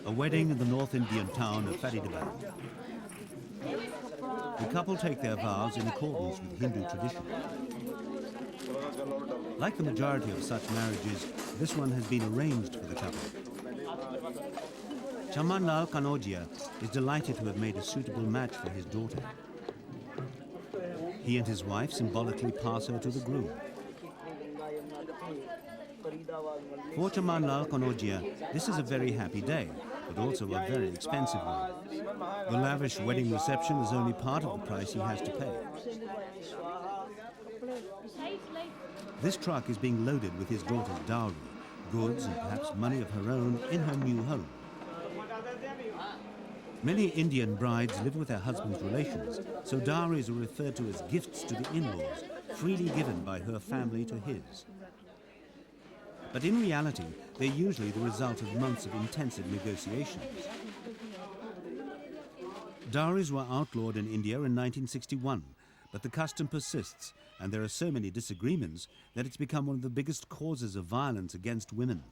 A wedding in the North Indian town of Faridabad. The couple take their vows in accordance with Hindu tradition. Like the majority of such marriages, this one has been arranged for the couple. Chaman Lal Kanojia is delighted to have made a suitable match for his daughter. He and his wife symbolically pass her to the groom. For Chaman Lal Kanojia, this is a very happy day, but also a very expensive one. The lavish wedding reception is only part of the price he has to pay. This truck is being loaded with his daughter's dowry, goods and perhaps money of her own in her new home. Many Indian brides live with their husband's relations, so dowries are referred to as gifts to the in-laws, freely given by her family to his. But in reality, they're usually the result of months of intensive negotiations. Dowries were outlawed in India in 1961, but the custom persists, and there are so many disagreements that it's become one of the biggest causes of violence against women.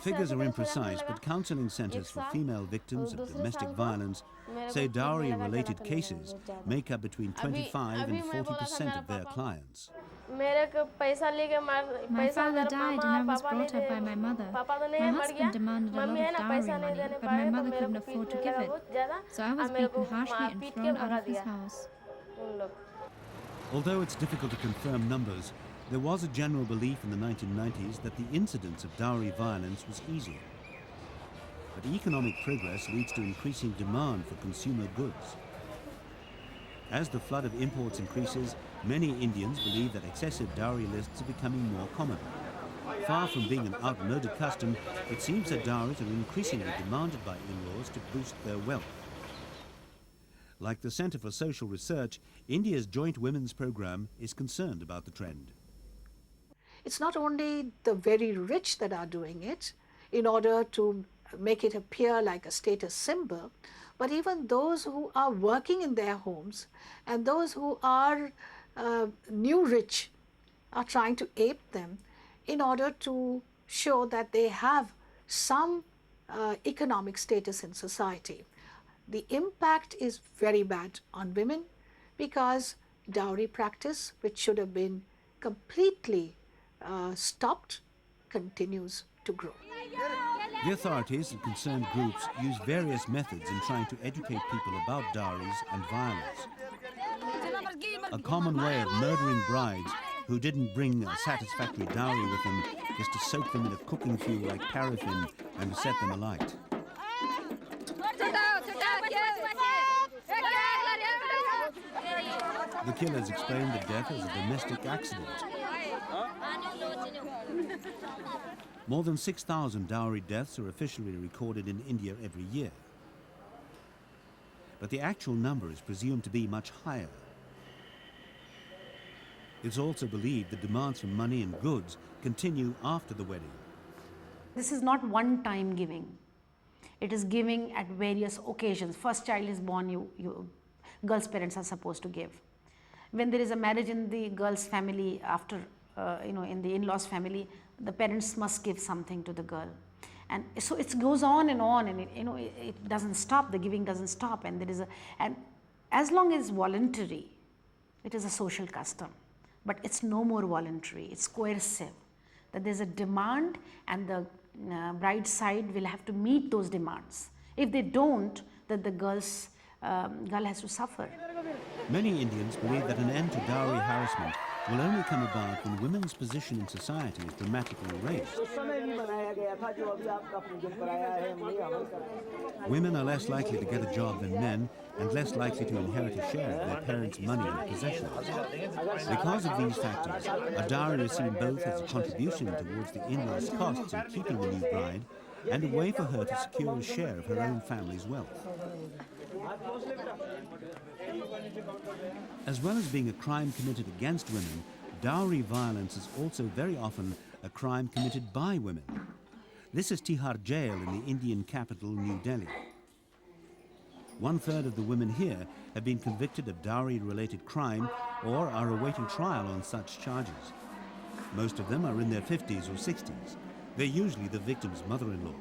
Figures are imprecise, but counselling centres for female victims of domestic violence say dowry-related cases make up between 25 and 40% of their clients. My father died and I was brought up by my mother. My husband demanded a lot of dowry money, but my mother couldn't afford to give it. So I was beaten harshly and thrown out of his house. Although it's difficult to confirm numbers, there was a general belief in the 1990s that the incidence of dowry violence was easier. But economic progress leads to increasing demand for consumer goods. As the flood of imports increases, many Indians believe that excessive dowry lists are becoming more common. Far from being an outmoded custom, it seems that dowries are increasingly demanded by in-laws to boost their wealth. Like the Centre for Social Research, India's Joint Women's Programme is concerned about the trend. It's not only the very rich that are doing it in order to make it appear like a status symbol, but even those who are working in their homes and those who are new rich are trying to ape them in order to show that they have some economic status in society. The impact is very bad on women because dowry practice, which should have been completely stopped, continues to grow. The authorities and concerned groups use various methods in trying to educate people about dowries and violence. A common way of murdering brides who didn't bring a satisfactory dowry with them is to soak them in a cooking fuel like paraffin and to set them alight. The killers explained the death as a domestic accident. More than 6,000 dowry deaths are officially recorded in India every year. But the actual number is presumed to be much higher. It's also believed that demands for money and goods continue after the wedding. This is not one-time giving. It is giving at various occasions. First child is born, girl's parents are supposed to give. When there is a marriage in the girl's family, after in the in-laws family, the parents must give something to the girl, and so it goes on, and it doesn't stop. The giving doesn't stop, and and as long as voluntary, it is a social custom, but it's no more voluntary. It's coercive. That there's a demand, and the bride side will have to meet those demands. If they don't, then the girl has to suffer. Many Indians believe that an end to dowry harassment will only come about when women's position in society is dramatically raised. Women are less likely to get a job than men and less likely to inherit a share of their parents' money and possessions. Because of these factors, a dowry is seen both as a contribution towards the in-laws' costs in keeping the new bride and a way for her to secure a share of her own family's wealth. As well as being a crime committed against women, dowry violence is also very often a crime committed by women. This is Tihar jail in the Indian capital, New Delhi. 1/3 of the women here have been convicted of dowry-related crime or are awaiting trial on such charges. Most of them are in their 50s or 60s. They're usually the victim's mother-in-law.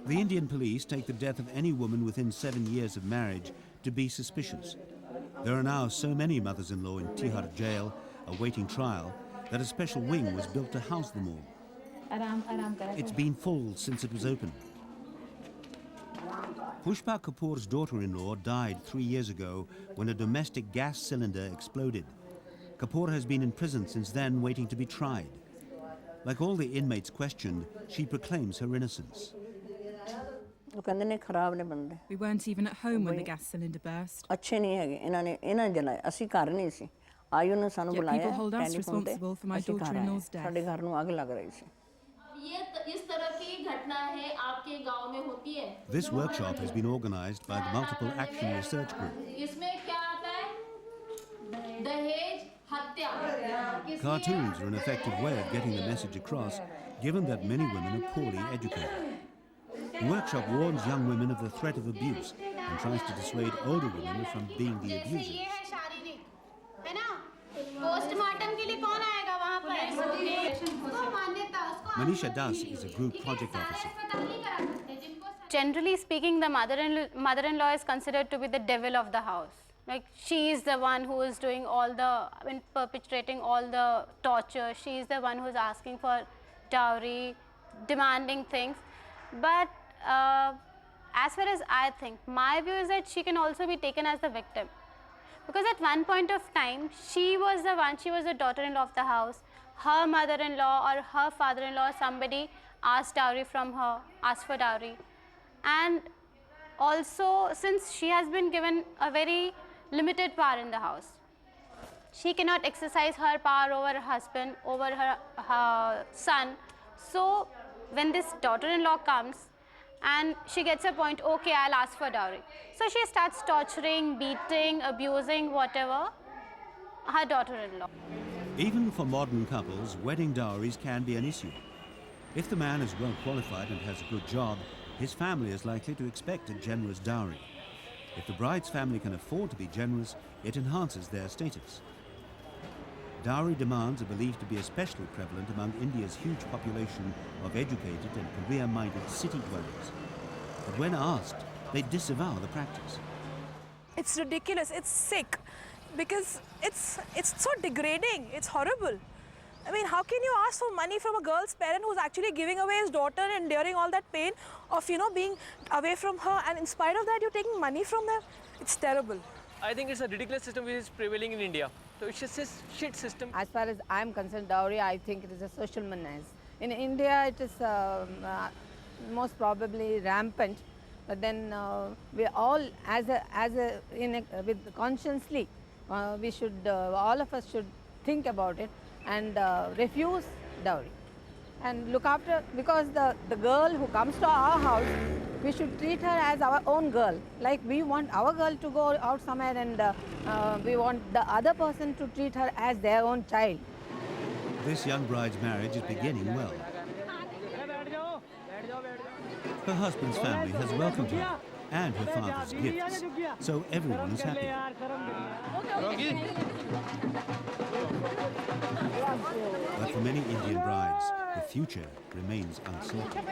The Indian police take the death of any woman within 7 years of marriage to be suspicious. There are now so many mothers-in-law in Tihar jail awaiting trial that a special wing was built to house them all. It's been full since it was opened. Pushpa Kapur's daughter-in-law died 3 years ago when a domestic gas cylinder exploded. Kapur has been in prison since then, waiting to be tried. Like all the inmates questioned, she proclaims her innocence. We weren't even at home when the gas cylinder burst. Yet people hold us responsible for my daughter-in-law's death. This workshop has been organized by the Multiple Action Research Group. Cartoons are an effective way of getting the message across, given that many women are poorly educated. The workshop warns young women of the threat of abuse and tries to dissuade older women from being the abusers. Manisha Das is a group project officer. Generally speaking, the mother-in-law is considered to be the devil of the house. Like, she is the one who is doing all the, perpetrating all the torture. She is the one who is asking for dowry, demanding things. But as far as I think, my view is that she can also be taken as the victim. Because at one point of time, she was the daughter-in-law of the house. Her mother-in-law or her father-in-law, somebody asked dowry from her, asked for dowry. And also, since she has been given a very limited power in the house, she cannot exercise her power over her husband, over her son. So when this daughter-in-law comes and she gets a point, okay, I'll ask for dowry. So she starts torturing, beating, abusing, whatever, her daughter-in-law. Even for modern couples, wedding dowries can be an issue. If the man is well qualified and has a good job, his family is likely to expect a generous dowry. If the bride's family can afford to be generous, it enhances their status. Dowry demands are believed to be especially prevalent among India's huge population of educated and career-minded city dwellers. But when asked, they disavow the practice. It's ridiculous, it's sick, because it's so degrading, it's horrible. I mean, how can you ask for money from a girl's parent who's actually giving away his daughter and enduring all that pain of, being away from her, and in spite of that, you're taking money from them? It's terrible. I think it's a ridiculous system which is prevailing in India. So it's just a shit system. As far as I'm concerned, dowry, I think it is a social menace. In India, it is most probably rampant. But then we all, with consciously, we should, all of us should think about it and refuse dowry. And look after, because the girl who comes to our house, we should treat her as our own girl. Like we want our girl to go out somewhere, and we want the other person to treat her as their own child. This young bride's marriage is beginning well. Her husband's family has welcomed her and her father's gifts, so everyone is happy. But for many Indian brides, the future remains uncertain.